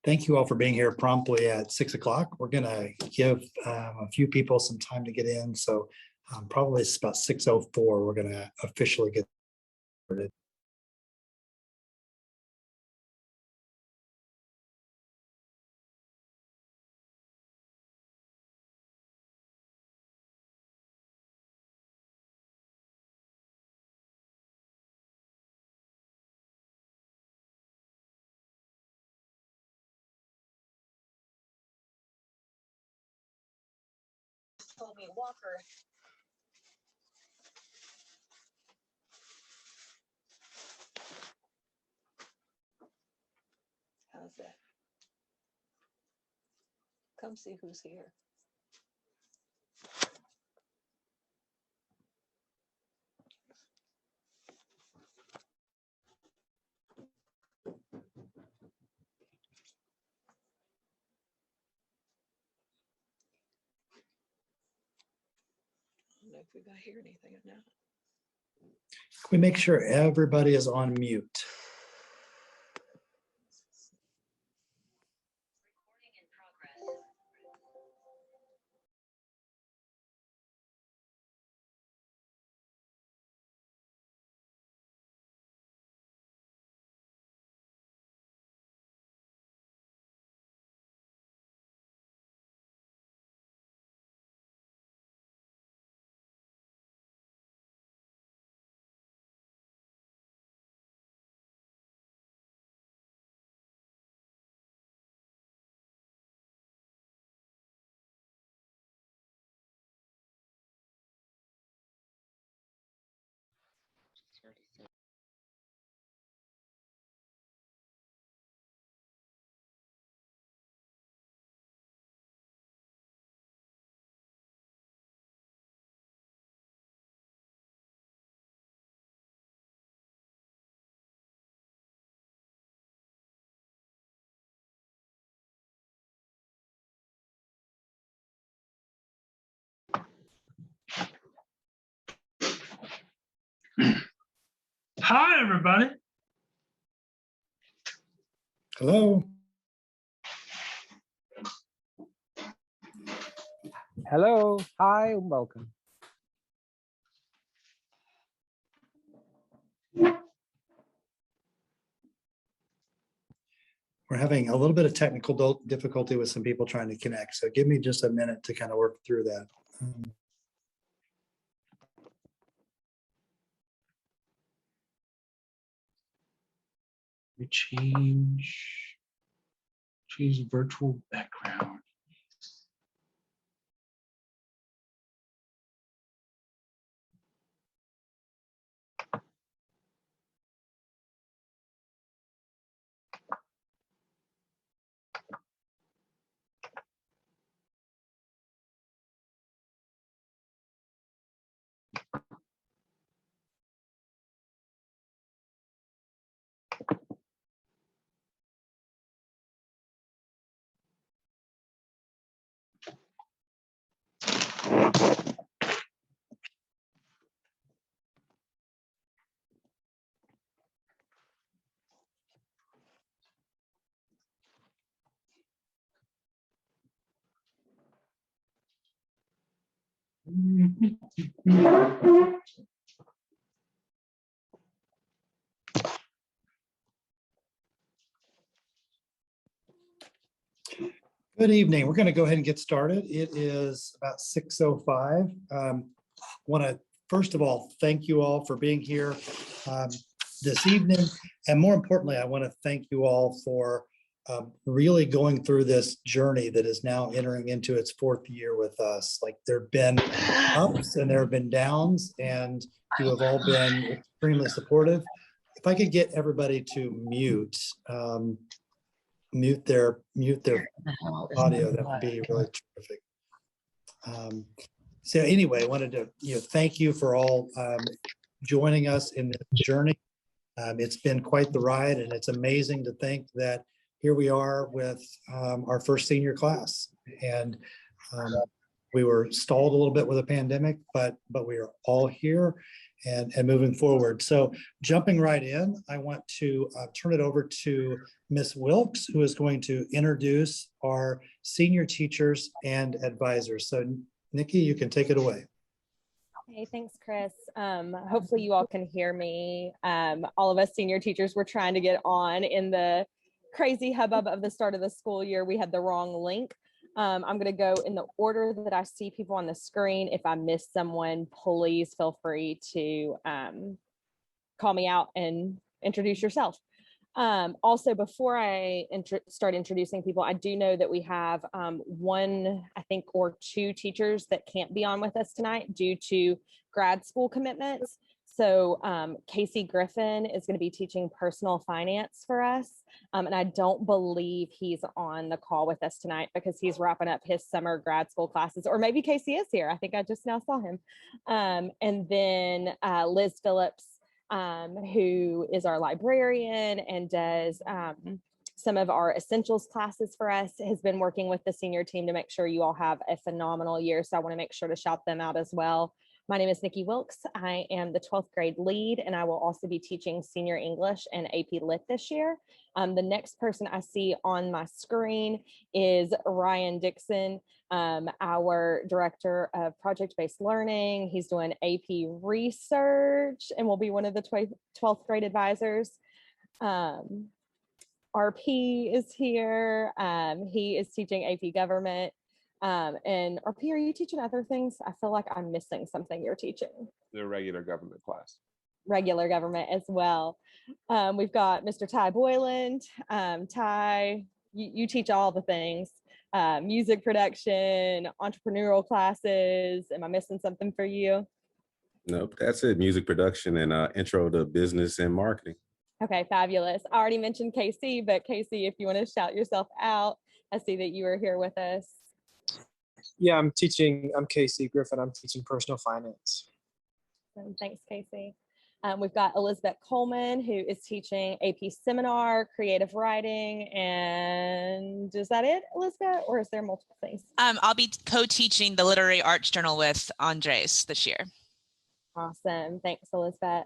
Thank you all for being here promptly at 6 o'clock. We're going to give a few people some time to get in. So probably it's about 6:04. We're going to officially get started. Told me Walker. How's that? Come see who's here. I don't know if we got hear anything or not. Can we make sure everybody is on mute? Recording in progress. Hi, everybody. Hello. Hello, hi, and welcome. We're having a little bit of technical difficulty with some people trying to connect. So give me just a minute to kind of work through that. We change virtual background. Good evening. We're going to go ahead and get started. It is about 6:05. Want to first of all thank you all for being here this evening, and more importantly, I want to thank you all for really going through this journey that is now entering into its fourth year with us. Like, there have been ups and there have been downs, and you have all been extremely supportive. If I could get everybody to mute their audio, that would be really terrific. So anyway, I wanted to thank you for all joining us in this journey. It's been quite the ride, and it's amazing to think that here we are with our first senior class. And we were stalled a little bit with a pandemic, but we are all here, and moving forward. So jumping right in, I want to turn it over to Miss Wilkes, who is going to introduce our senior teachers and advisors. So Nikki, you can take it away. Hey, thanks, Chris. Hopefully you all can hear me. All of us senior teachers were trying to get on in the crazy hubbub of the start of the school year. We had the wrong link. I'm going to go in the order that I see people on the screen. If I miss someone, please feel free to call me out and introduce yourself. Also, before I start introducing people, I do know that we have one, I think, or two teachers that can't be on with us tonight due to grad school commitments. So Casey Griffin is going to be teaching personal finance for us. And I don't believe he's on the call with us tonight because he's wrapping up his summer grad school classes, or maybe Casey is here. I think I just now saw him. And then Liz Phillips, who is our librarian and does some of our essentials classes for us, has been working with the senior team to make sure you all have a phenomenal year. So I want to make sure to shout them out as well. My name is Nikki Wilkes. I am the 12th grade lead, and I will also be teaching senior English and AP Lit this year. The next person I see on my screen is Ryan Dixon, our director of project-based learning. He's doing AP research and will be one of the 12th grade advisors. RP is here. He is teaching AP government. And RP, are you teaching other things? I feel like I'm missing something you're teaching. The regular government class. Regular government as well. We've got Mr. Ty Boyland. Ty, you teach all the things. Music production, entrepreneurial classes. Am I missing something for you? Nope, that's it. Music production and intro to business and marketing. Okay, fabulous. I already mentioned Casey, but Casey, if you want to shout yourself out, I see that you are here with us. Yeah, I'm Casey Griffin. I'm teaching personal finance. Thanks, Casey. We've got Elizabeth Coleman, who is teaching AP seminar, creative writing, and is that it, Elizabeth, or is there multiple things? I'll be co-teaching the Literary Arts Journal with Andres this year. Awesome. Thanks, Elizabeth.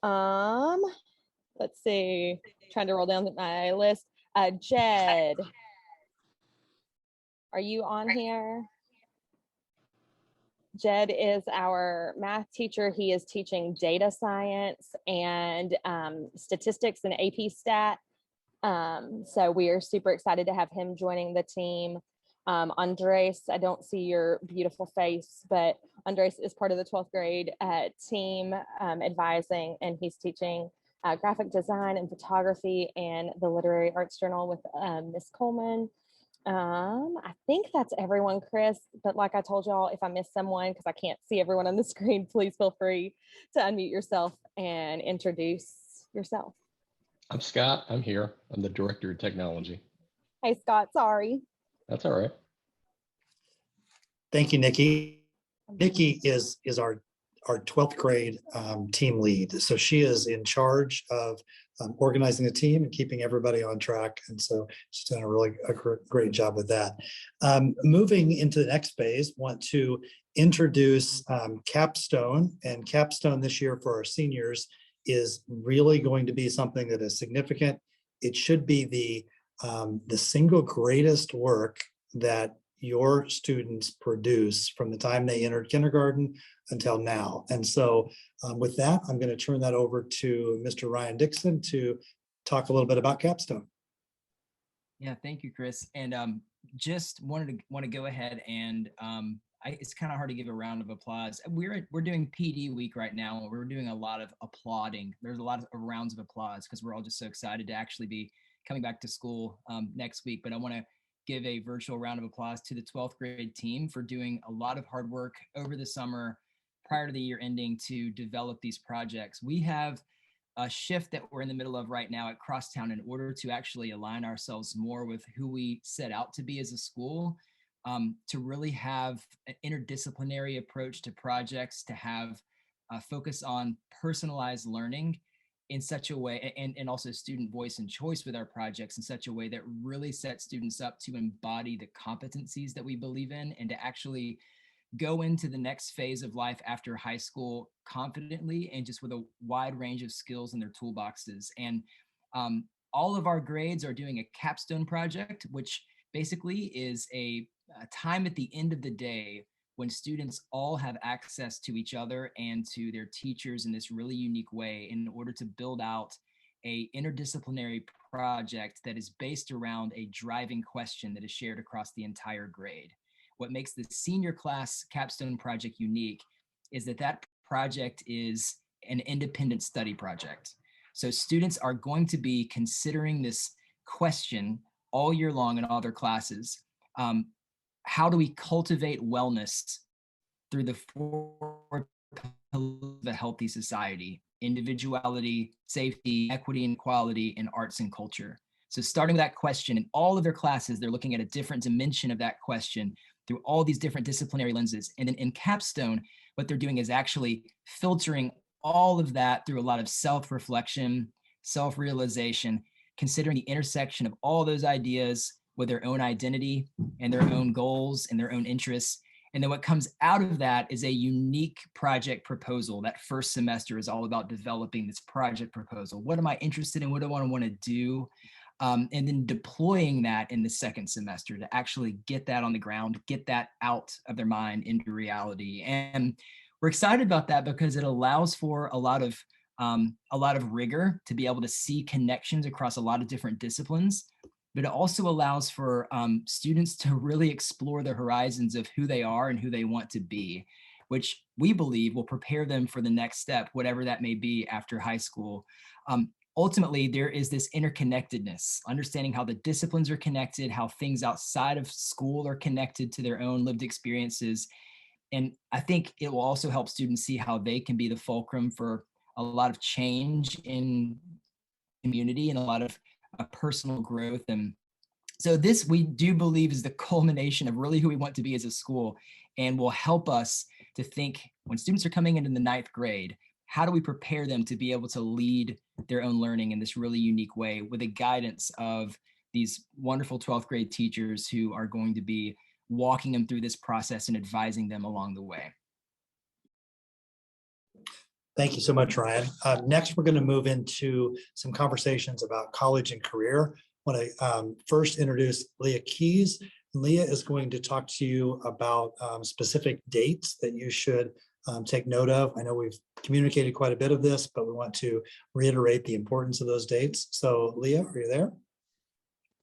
Let's see. Trying to roll down my list. Jed, are you on here? Jed is our math teacher. He is teaching data science and statistics and AP Stat. So we are super excited to have him joining the team. Andres, I don't see your beautiful face, but Andres is part of the 12th grade team advising, and he's teaching graphic design and photography and the Literary Arts Journal with Miss Coleman. I think that's everyone, Chris, but like I told y'all, if I miss someone, because I can't see everyone on the screen, please feel free to unmute yourself and introduce yourself. I'm Scott. I'm here. I'm the director of technology. Hey, Scott, sorry. That's all right. Thank you, Nikki. Nikki is our 12th grade team lead. So she is in charge of organizing the team and keeping everybody on track. And so she's done a great job with that. Moving into the next phase, want to introduce Capstone. And Capstone this year for our seniors is really going to be something that is significant. It should be the single greatest work that your students produce from the time they entered kindergarten until now. And so with that, I'm going to turn that over to Mr. Ryan Dixon to talk a little bit about Capstone. Yeah, thank you, Chris. And just want to go ahead and it's kind of hard to give a round of applause. We're doing PD week right now. We're doing a lot of applauding. There's a lot of rounds of applause because we're all just so excited to actually be coming back to school next week. But I want to give a virtual round of applause to the 12th grade team for doing a lot of hard work over the summer prior to the year ending to develop these projects. We have a shift that we're in the middle of right now at Crosstown in order to actually align ourselves more with who we set out to be as a school, to really have an interdisciplinary approach to projects, to have a focus on personalized learning in such a way, and also student voice and choice with our projects in such a way that really sets students up to embody the competencies that we believe in and to actually go into the next phase of life after high school confidently and just with a wide range of skills in their toolboxes. And all of our grades are doing a capstone project, which basically is a time at the end of the day when students all have access to each other and to their teachers in this really unique way in order to build out a interdisciplinary project that is based around a driving question that is shared across the entire grade. What makes the senior class capstone project unique is that that project is an independent study project. So students are going to be considering this question all year long in all their classes. How do we cultivate wellness through the 4 pillars of a healthy society: individuality, safety, equity and equality, and arts and culture? So starting with that question in all of their classes, they're looking at a different dimension of that question through all these different disciplinary lenses. And then in capstone, what they're doing is actually filtering all of that through a lot of self-reflection, self-realization, considering the intersection of all those ideas with their own identity and their own goals and their own interests. And then what comes out of that is a unique project proposal. That first semester is all about developing this project proposal. What am I interested in? What do I want to do? And then deploying that in the second semester to actually get that on the ground, get that out of their mind into reality. And we're excited about that because it allows for a lot of rigor to be able to see connections across a lot of different disciplines, but it also allows for students to really explore the horizons of who they are and who they want to be, which we believe will prepare them for the next step, whatever that may be after high school. Ultimately, there is this interconnectedness, understanding how the disciplines are connected, how things outside of school are connected to their own lived experiences. And I think it will also help students see how they can be the fulcrum for a lot of change in community and a lot of personal growth. And so this, we do believe, is the culmination of really who we want to be as a school, and will help us to think when students are coming into the 9th grade, how do we prepare them to be able to lead their own learning in this really unique way with the guidance of these wonderful 12th grade teachers who are going to be walking them through this process and advising them along the way. Thank you so much, Ryan. Next, we're going to move into some conversations about college and career. I want to first introduce Leah Keys. Leah is going to talk to you about specific dates that you should take note of. I know we've communicated quite a bit of this, but we want to reiterate the importance of those dates. So Leah, are you there?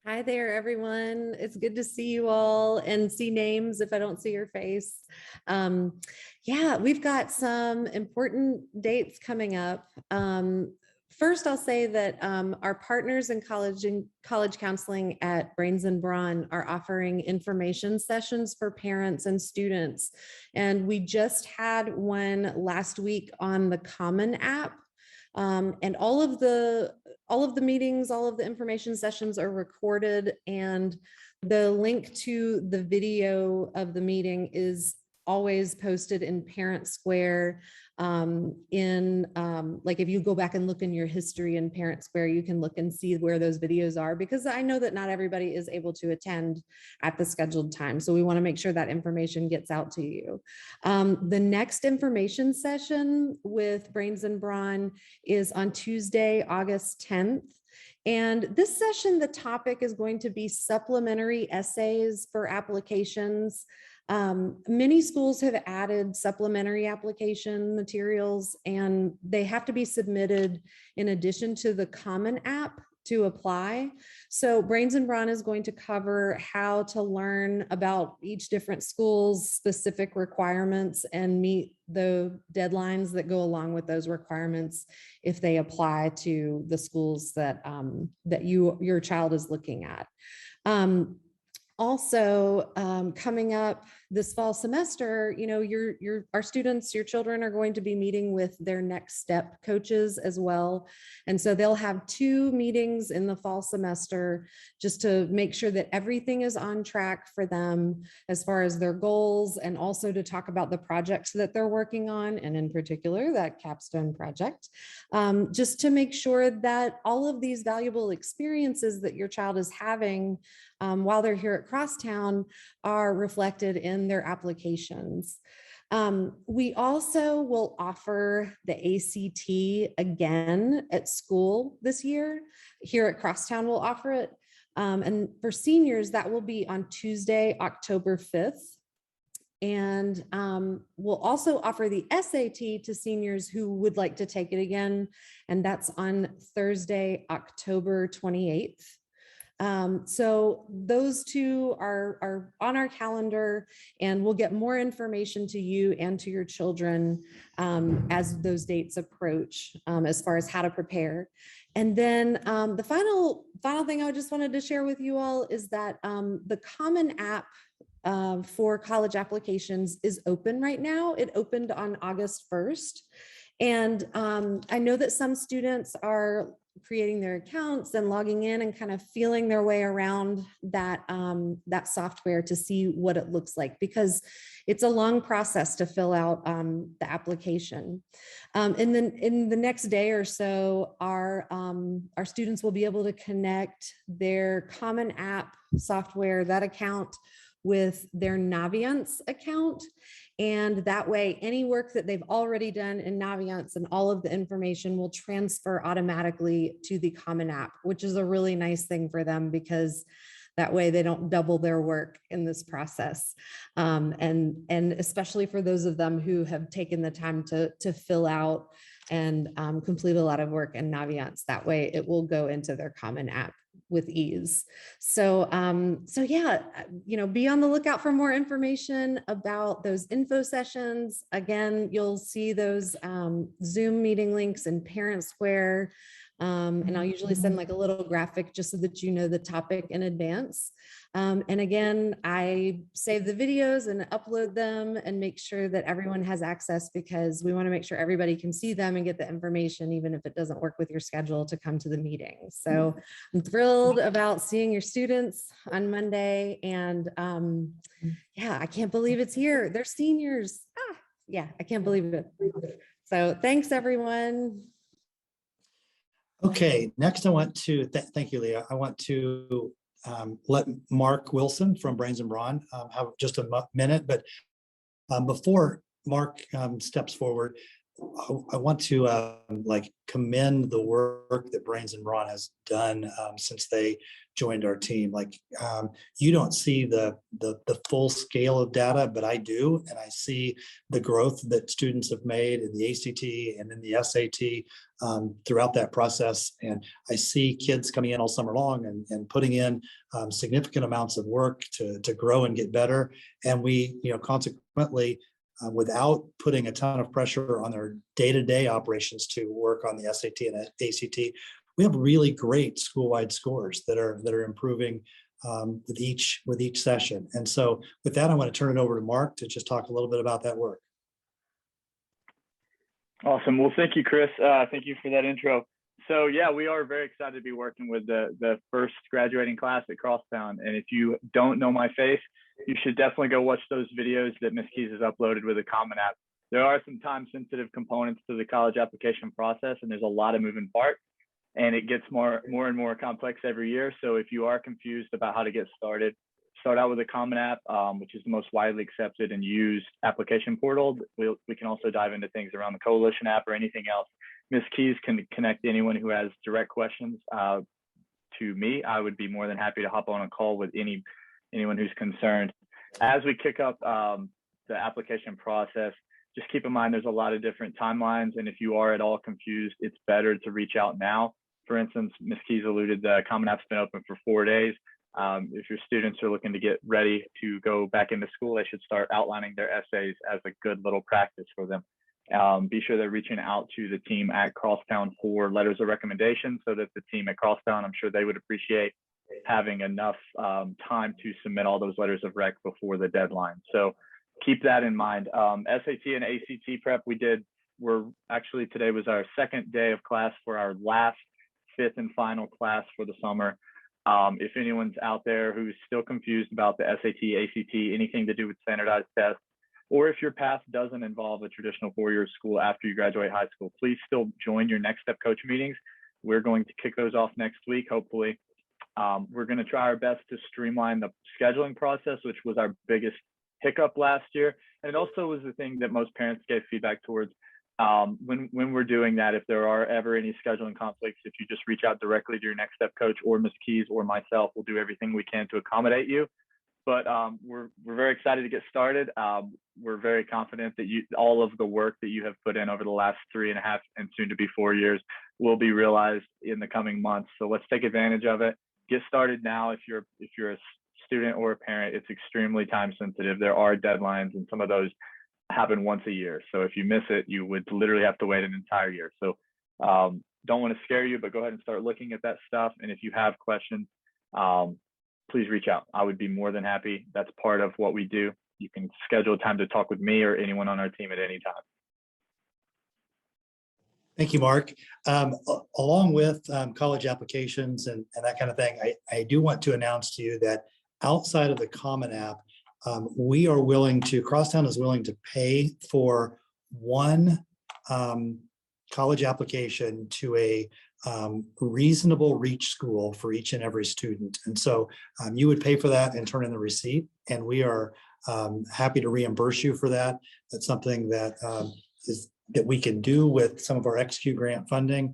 Hi there, everyone. It's good to see you all and see names if I don't see your face. Yeah, we've got some important dates coming up. First, I'll say that our partners in college counseling at Brains and Brawn are offering information sessions for parents and students. And we just had one last week on the Common app. And all of the meetings, all of the information sessions are recorded, and the link to the video of the meeting is always posted in Parent Square. Like if you go back and look in your history in Parent Square, you can look and see where those videos are, because I know that not everybody is able to attend at the scheduled time. So we want to make sure that information gets out to you. The next information session with Brains and Brawn is on Tuesday, August 10th. And this session, the topic is going to be supplementary essays for applications. Many schools have added supplementary application materials, and they have to be submitted in addition to the Common app to apply. So Brains and Brawn is going to cover how to learn about each different school's specific requirements and meet the deadlines that go along with those requirements if they apply to the schools that your child is looking at. Also, coming up this fall semester, our students, your children are going to be meeting with their next step coaches as well. And so they'll have 2 meetings in the fall semester just to make sure that everything is on track for them as far as their goals, and also to talk about the projects that they're working on, and in particular that capstone project, just to make sure that all of these valuable experiences that your child is having while they're here at Crosstown are reflected in their applications. We also will offer the ACT again at school this year. Here at Crosstown, we'll offer it. And for seniors, that will be on Tuesday, October 5th. And we'll also offer the SAT to seniors who would like to take it again. And that's on Thursday, October 28th. So those two are on our calendar, and we'll get more information to you and to your children as those dates approach, as far as how to prepare. And then the final thing I just wanted to share with you all is that the Common App for college applications is open right now. It opened on August 1st. And I know that some students are creating their accounts and logging in and kind of feeling their way around that, that software to see what it looks like, because it's a long process to fill out the application. And then in the next day or so, our students will be able to connect their Common App software, that account, with their Naviance account. And that way, any work that they've already done in Naviance and all of the information will transfer automatically to the Common App, which is a really nice thing for them, because that way they don't double their work in this process. And especially for those of them who have taken the time to fill out and complete a lot of work in Naviance, that way it will go into their Common App with ease. So, yeah, be on the lookout for more information about those info sessions. Again, you'll see those Zoom meeting links in Parent Square. And I'll usually send like a little graphic just so that you know the topic in advance. And again, I save the videos and upload them and make sure that everyone has access, because we want to make sure everybody can see them and get the information, even if it doesn't work with your schedule to come to the meeting. So I'm thrilled about seeing your students on Monday. And yeah, I can't believe it's here. They're seniors. Yeah, I can't believe it. So thanks, everyone. Okay, next I want to, thank you, Leah. I want to let Mark Wilson from Brains and Brawn have just a minute, but before Mark steps forward, I want to commend the work that Brains and Brawn has done since they joined our team. You don't see the full scale of data, but I do, and I see the growth that students have made in the ACT and in the SAT throughout that process. And I see kids coming in all summer long and putting in significant amounts of work to grow and get better. And we, consequently, without putting a ton of pressure on their day-to-day operations to work on the SAT and ACT, we have really great school-wide scores that are improving with each session. And so with that, I want to turn it over to Mark to just talk a little bit about that work. Awesome. Well, thank you, Chris. Thank you for that intro. So yeah, we are very excited to be working with the first graduating class at Crosstown. And if you don't know my face, you should definitely go watch those videos that Ms. Keys has uploaded with the Common App. There are some time-sensitive components to the college application process, and there's a lot of moving parts, and it gets more and more complex every year. So if you are confused about how to get started, start out with the Common App, which is the most widely accepted and used application portal. We can also dive into things around the Coalition app or anything else. Ms. Keys can connect anyone who has direct questions to me. I would be more than happy to hop on a call with anyone who's concerned. As we kick up the application process, just keep in mind there's a lot of different timelines, and if you are at all confused, it's better to reach out now. For instance, Ms. Keys alluded the Common App's been open for 4 days. If your students are looking to get ready to go back into school, they should start outlining their essays as a good little practice for them. Be sure they're reaching out to the team at Crosstown for letters of recommendation, so that the team at Crosstown, I'm sure they would appreciate having enough time to submit all those letters of rec before the deadline. So keep that in mind. SAT and ACT prep today was our second day of class for our last 5th and final class for the summer. If anyone's out there who's still confused about the SAT, ACT, anything to do with standardized tests, or if your path doesn't involve a traditional 4-year school after you graduate high school, please still join your Next Step Coach meetings. We're going to kick those off next week, hopefully. We're going to try our best to streamline the scheduling process, which was our biggest hiccup last year. And it also was the thing that most parents gave feedback towards. When we're doing that, if there are ever any scheduling conflicts, if you just reach out directly to your next step coach or Ms. Keys or myself, we'll do everything we can to accommodate you. But we're very excited to get started. We're very confident that all of the work that you have put in over the last 3.5 and soon to be 4 years will be realized in the coming months. So let's take advantage of it. Get started now. If you're a student or a parent, it's extremely time sensitive. There are deadlines, and some of those happen once a year. So if you miss it, you would literally have to wait an entire year. So don't want to scare you, but go ahead and start looking at that stuff. And if you have questions, please reach out. I would be more than happy. That's part of what we do. You can schedule a time to talk with me or anyone on our team at any time. Thank you, Mark. Along with college applications and that kind of thing, I do want to announce to you that outside of the Common App, we are willing to, Crosstown is willing to pay for one college application to a reasonable reach school for each and every student. And so you would pay for that and turn in the receipt, and we are happy to reimburse you for that. That's something that that we can do with some of our XQ grant funding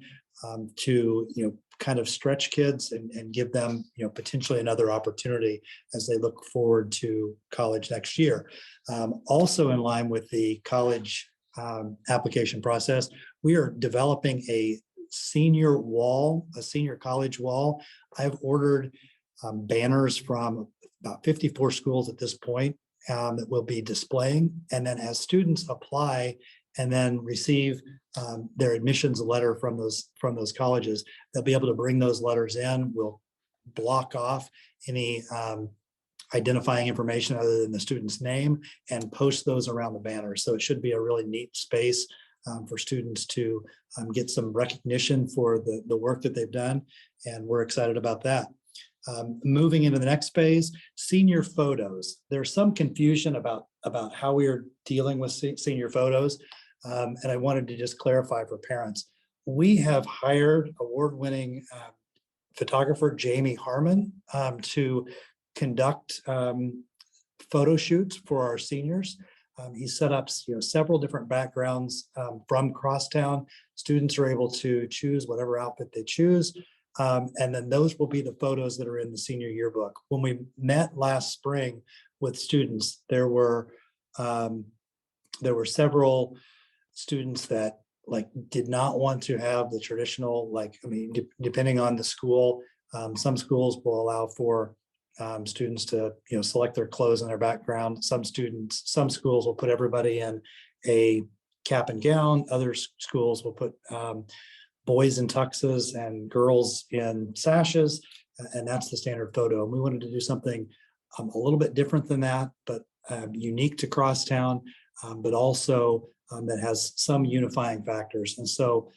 to kind of stretch kids and give them potentially another opportunity as they look forward to college next year. Also in line with the college application process, we are developing a senior wall, a senior college wall. I've ordered banners from about 54 schools at this point that we'll be displaying. And then as students apply and then receive their admissions letter from those colleges, they'll be able to bring those letters in. We'll block off any identifying information other than the student's name and post those around the banner. So it should be a really neat space for students to get some recognition for the work that they've done. And we're excited about that. Moving into the next phase, senior photos. There's some confusion about how we are dealing with senior photos. And I wanted to just clarify for parents. We have hired award-winning photographer Jamie Harmon to conduct photo shoots for our seniors. He set up several different backgrounds from Crosstown. Students are able to choose whatever outfit they choose. And then those will be the photos that are in the senior yearbook. When we met last spring with students, there were several students that did not want to have the traditional, depending on the school, some schools will allow for students to select their clothes and their background. Some schools will put everybody in a cap and gown. Other schools will put boys in tuxes and girls in sashes, and that's the standard photo. And we wanted to do something a little bit different than that, but unique to Crosstown, but also that has some unifying factors. And so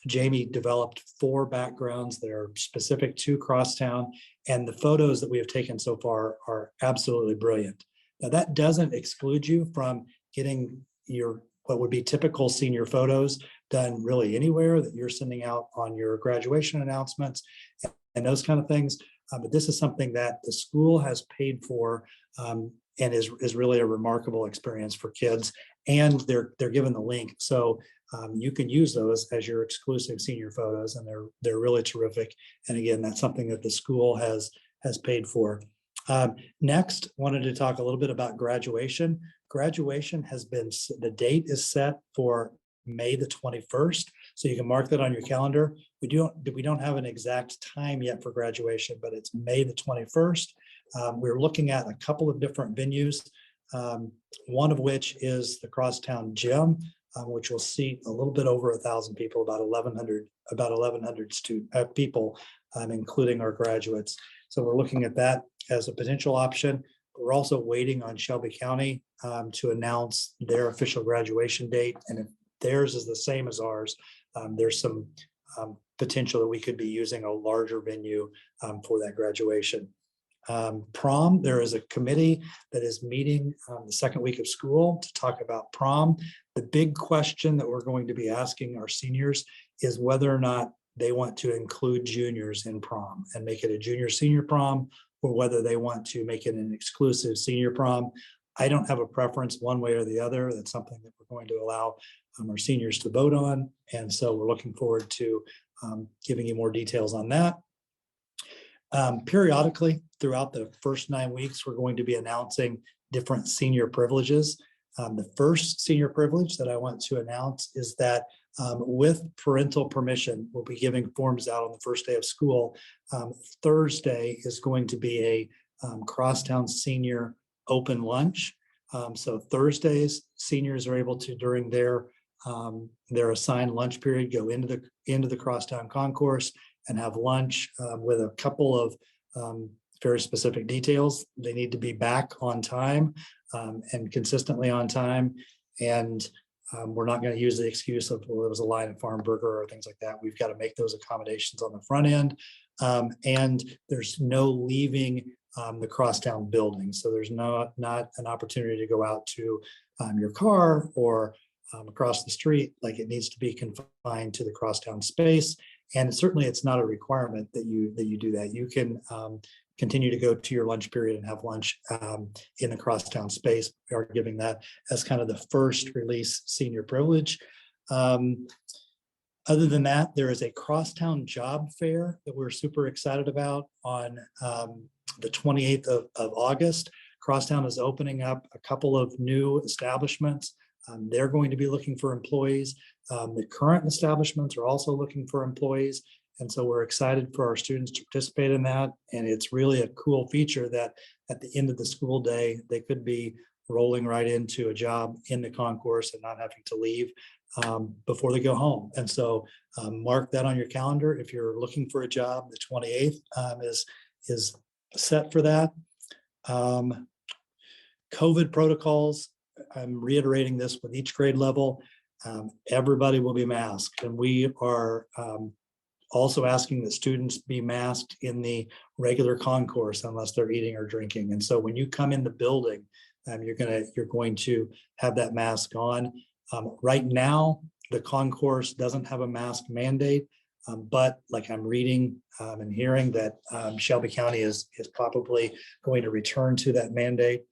Jamie developed 4 backgrounds that are specific to Crosstown, and the photos that we have taken so far are absolutely brilliant. Now, that doesn't exclude you from getting your what would be typical senior photos done really anywhere that you're sending out on your graduation announcements and those kind of things. But this is something that the school has paid for and is really a remarkable experience for kids. And they're given the link. So you can use those as your exclusive senior photos, and they're really terrific. And again, that's something that the school has paid for. Next, wanted to talk a little bit about graduation. Graduation the date is set for May the 21st. So you can mark that on your calendar. We don't have an exact time yet for graduation, but it's May the 21st. We're looking at a couple of different venues. One of which is the Crosstown Gym, which will seat a little bit over 1,000 people, about 1,100 people, including our graduates. So we're looking at that as a potential option. We're also waiting on Shelby County to announce their official graduation date. And if theirs is the same as ours, there's some potential that we could be using a larger venue for that graduation. Prom, there is a committee that is meeting the second week of school to talk about prom. The big question that we're going to be asking our seniors is whether or not they want to include juniors in prom and make it a junior senior prom, or whether they want to make it an exclusive senior prom. I don't have a preference one way or the other. That's something that we're going to allow our seniors to vote on. And so we're looking forward to giving you more details on that. Periodically throughout the first 9 weeks, we're going to be announcing different senior privileges. The first senior privilege that I want to announce is that with parental permission, we'll be giving forms out on the first day of school. Thursday is going to be a Crosstown Senior open lunch. So Thursdays, seniors are able to, during their assigned lunch period, go into the Crosstown concourse and have lunch with a couple of very specific details. They need to be back on time and consistently on time. And we're not going to use the excuse of, well, there was a line at Farm Burger or things like that. We've got to make those accommodations on the front end. And there's no leaving the Crosstown building. So there's not an opportunity to go out to your car or across the street. Like, it needs to be confined to the Crosstown space. And certainly it's not a requirement that you do that. You can continue to go to your lunch period and have lunch in the Crosstown space. We are giving that as kind of the first release senior privilege. Other than that, there is a Crosstown job fair that we're super excited about on the 28th of August. Crosstown is opening up a couple of new establishments. They're going to be looking for employees. The current establishments are also looking for employees. And so we're excited for our students to participate in that. And it's really a cool feature that at the end of the school day, they could be rolling right into a job in the concourse and not having to leave before they go home. And so mark that on your calendar. If you're looking for a job, the 28th is set for that. COVID protocols, I'm reiterating this with each grade level. Everybody will be masked, and we are also asking that students be masked in the regular concourse unless they're eating or drinking. And so when you come in the building, you're going to have that mask on. Right now, the concourse doesn't have a mask mandate, but like I'm reading and hearing that Shelby County is probably going to return to that mandate.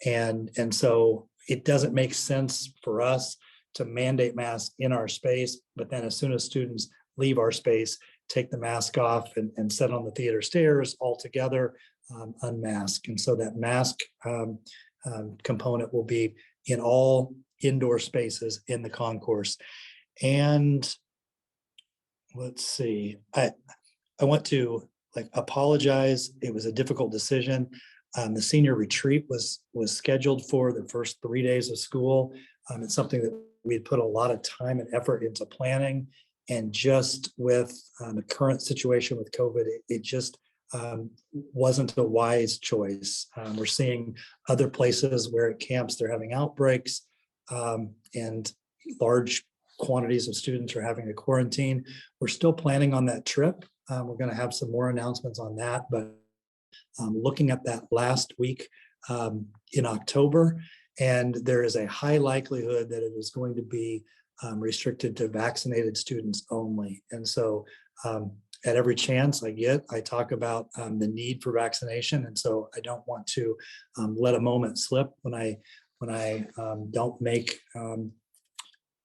And so it doesn't make sense for us to mandate masks in our space, but then as soon as students leave our space, take the mask off and sit on the theater stairs all together, unmasked. And so that mask component will be in all indoor spaces in the concourse. And let's see, I want to apologize. It was a difficult decision. The senior retreat was scheduled for the first 3 days of school. It's something that we had put a lot of time and effort into planning, and just with the current situation with COVID, it just wasn't a wise choice. We're seeing other places where at camps they're having outbreaks, and large quantities of students are having to quarantine. We're still planning on that trip. We're going to have some more announcements on that, but looking at that last week in October, and there is a high likelihood that it is going to be restricted to vaccinated students only. And so at every chance I get, I talk about the need for vaccination. And so I don't want to let a moment slip when I don't make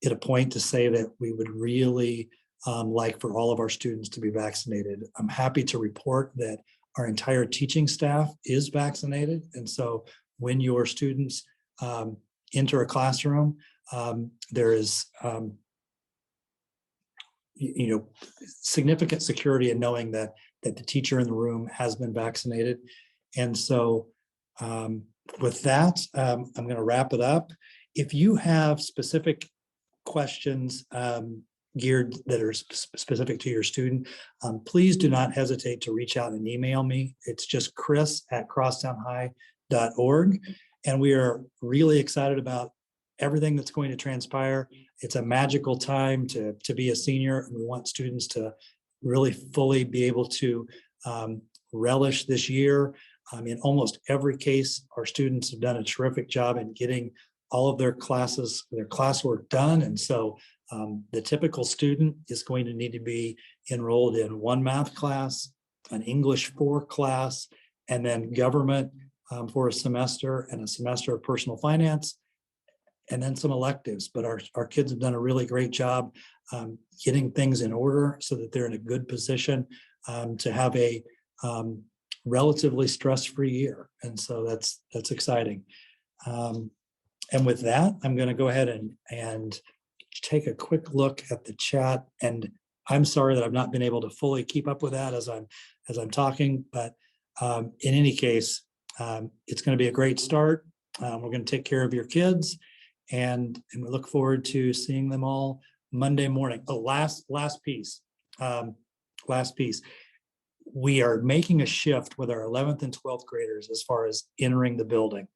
it a point to say that we would really like for all of our students to be vaccinated. I'm happy to report that our entire teaching staff is vaccinated. And so when your students enter a classroom, there is significant security in knowing that the teacher in the room has been vaccinated. And so with that, I'm going to wrap it up. If you have specific questions geared that are specific to your student, please do not hesitate to reach out and email me. It's just chris@crosstownhigh.org. And we are really excited about everything that's going to transpire. It's a magical time to be a senior, and we want students to really fully be able to relish this year. In almost every case, our students have done a terrific job in getting all of their classes, their classwork done. And so The typical student is going to need to be enrolled in one math class, an English 4 class, and then government for a semester and a semester of personal finance, and then some electives. But our kids have done a really great job getting things in order so that they're in a good position to have a relatively stress-free year. And so that's exciting. And with that, I'm going to go ahead and take a quick look at the chat. And I'm sorry that I've not been able to fully keep up with that as I'm talking, but in any case, it's going to be a great start. We're going to take care of your kids, and we look forward to seeing them all Monday morning. Oh, last piece. We are making a shift with our 11th and 12th graders as far as entering the building.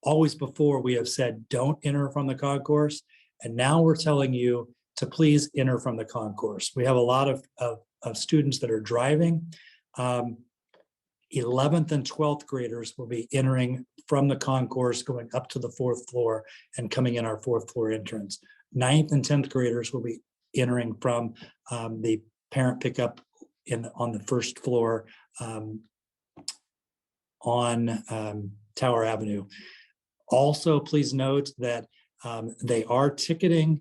Always before we have said, don't enter from the concourse. And now we're telling you to please enter from the concourse. We have a lot of students that are driving. 11th and 12th graders will be entering from the concourse, going up to the 4th floor and coming in our 4th floor entrance. 9th and 10th graders will be entering from the parent pickup on the 1st floor on Tower Avenue. Also, please note that they are ticketing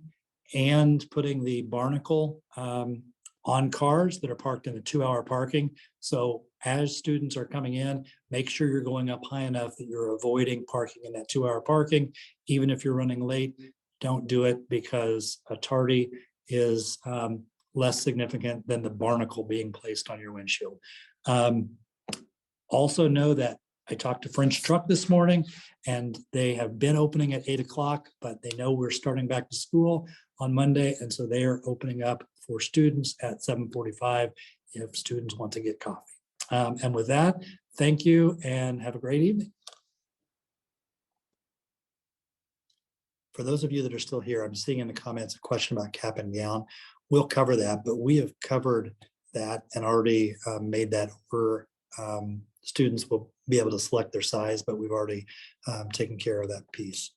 and putting the barnacle on cars that are parked in the 2-hour parking. So as students are coming in, make sure you're going up high enough that you're avoiding parking in that 2-hour parking. Even if you're running late, don't do it, because a tardy is less significant than the barnacle being placed on your windshield. Also know that I talked to French Truck this morning, and they have been opening at 8 o'clock, but they know we're starting back to school on Monday. And so they are opening up for students at 7:45 if students want to get coffee. And with that, thank you and have a great evening. For those of you that are still here, I'm seeing in the comments a question about cap and gown. We'll cover that, but we have covered that and already made that over. Students will be able to select their size, but we've already taken care of that piece.